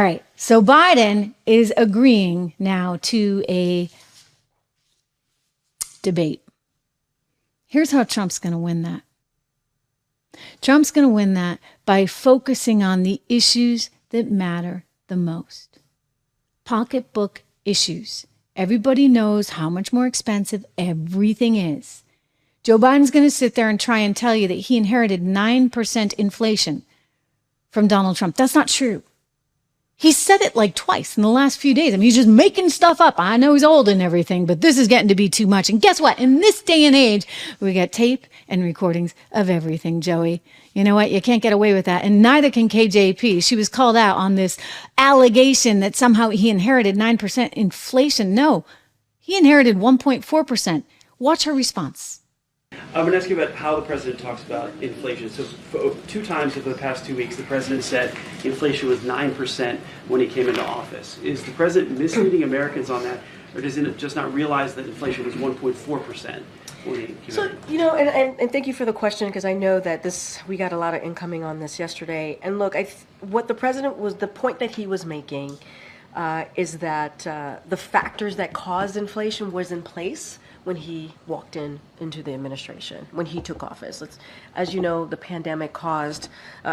right. So Biden is agreeing now to a debate. Here's how Trump's going to win that. Trump's going to win that by focusing on the issues that matter the most. Pocketbook issues. Everybody knows how much more expensive everything is. Joe Biden's going to sit there and try and tell you that he inherited 9% inflation from Donald Trump. That's not true. He said it like twice in the last few days. I mean, he's just making stuff up. I know he's old and everything, but this is getting to be too much. And guess what? In this day and age, we got tape and recordings of everything, Joey. You know what? You can't get away with that. And neither can KJP. She was called out on this allegation that somehow he inherited 9% inflation. No, he inherited 1.4%. Watch her response. I'm going to ask you about how the president talks about inflation. So two times over the past 2 weeks, the president said inflation was 9% when he came into office. Is the president misleading Americans on that, or does he just not realize that inflation was 1.4% when he came So, in? you know, and thank you for the question, because I know that we got a lot of incoming on this yesterday. And look, what the president was, the point that he was making is that the factors that caused inflation was in place when he walked into the administration, when he took office. As you know, the pandemic caused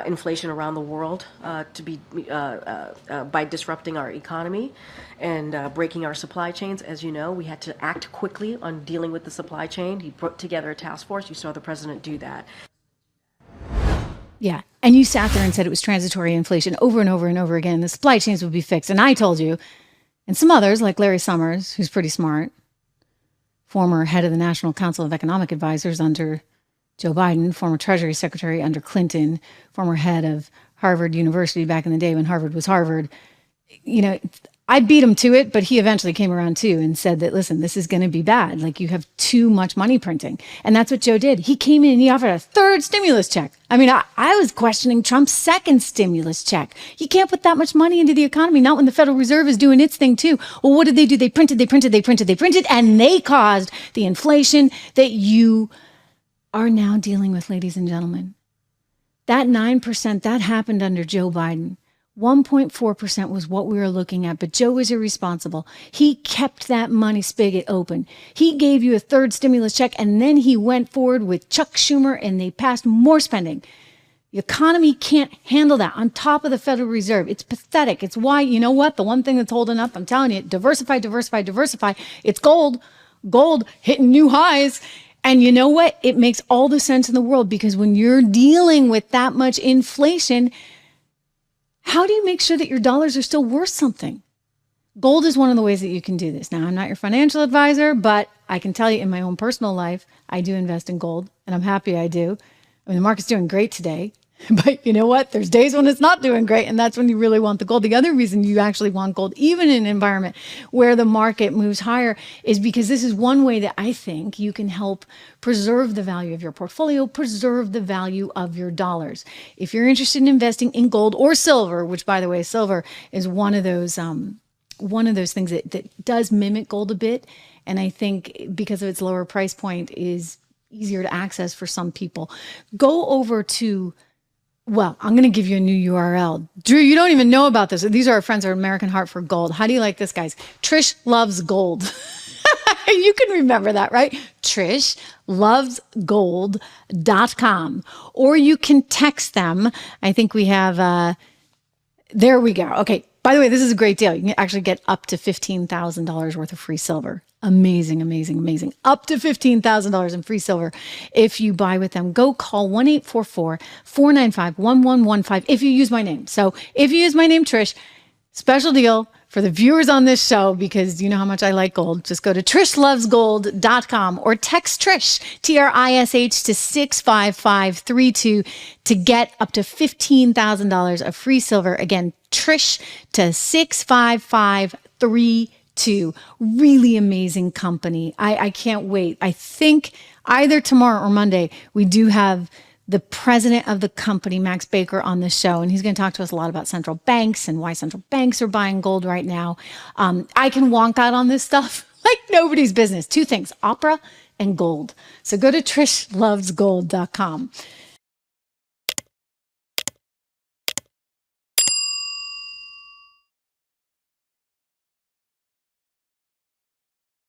inflation around the world to be by disrupting our economy and breaking our supply chains. As you know, we had to act quickly on dealing with the supply chain. He put together a task force. You saw the president do that. Yeah. And you sat there and said it was transitory inflation over and over and over again. The supply chains would be fixed. And I told you, and some others like Larry Summers, who's pretty smart, former head of the National Council of Economic Advisors under Joe Biden, former Treasury Secretary under Clinton, former head of Harvard University back in the day when Harvard was Harvard. You know, I beat him to it, but he eventually came around too and said that, listen, this is going to be bad. Like, you have too much money printing. And that's what Joe did. He came in and he offered a third stimulus check. I mean, I was questioning Trump's second stimulus check. You can't put that much money into the economy, not when the Federal Reserve is doing its thing too. Well, what did they do? They printed, and they caused the inflation that you are now dealing with, ladies and gentlemen. That 9%, that happened under Joe Biden. 1.4% was what we were looking at, but Joe was irresponsible. He kept that money spigot open. He gave you a third stimulus check, and then he went forward with Chuck Schumer, and they passed more spending. The economy can't handle that on top of the Federal Reserve. It's pathetic. It's why, you know what? The one thing that's holding up, I'm telling you, diversify. It's gold. Gold hitting new highs. And you know what? It makes all the sense in the world, because when you're dealing with that much inflation, how do you make sure that your dollars are still worth something? Gold is one of the ways that you can do this. Now, I'm not your financial advisor, but I can tell you in my own personal life, I do invest in gold, and I'm happy I do. I mean, the market's doing great today, but you know what? There's days when it's not doing great, and that's when you really want the gold. The other reason you actually want gold, even in an environment where the market moves higher, is because this is one way that I think you can help preserve the value of your portfolio, preserve the value of your dollars. If you're interested in investing in gold or silver, which, by the way, silver is one of those things that does mimic gold a bit, and I think because of its lower price point is easier to access for some people. Go over to, well, I'm going to give you a new URL. Drew, you don't even know about this. These are our friends at American Heart for Gold. How do you like this, guys? Trish Loves Gold. You can remember that, right? TrishLovesGold.com. Or you can text them. I think we have, there we go. Okay. By the way, this is a great deal. You can actually get up to $15,000 worth of free silver. Amazing. Up to $15,000 in free silver if you buy with them. Go call 1-844-495-1115 if you use my name. So if you use my name, Trish, special deal for the viewers on this show, because you know how much I like gold. Just go to TrishLovesGold.com or text Trish, Trish, to 65532 to get up to $15,000 of free silver. Again, Trish to 65532. Really amazing company. I can't wait. I think either tomorrow or Monday, we do have the president of the company, Max Baker, on the show, and he's going to talk to us a lot about central banks and why central banks are buying gold right now. I can wonk out on this stuff like nobody's business. Two things, opera and gold. So go to TrishLovesGold.com.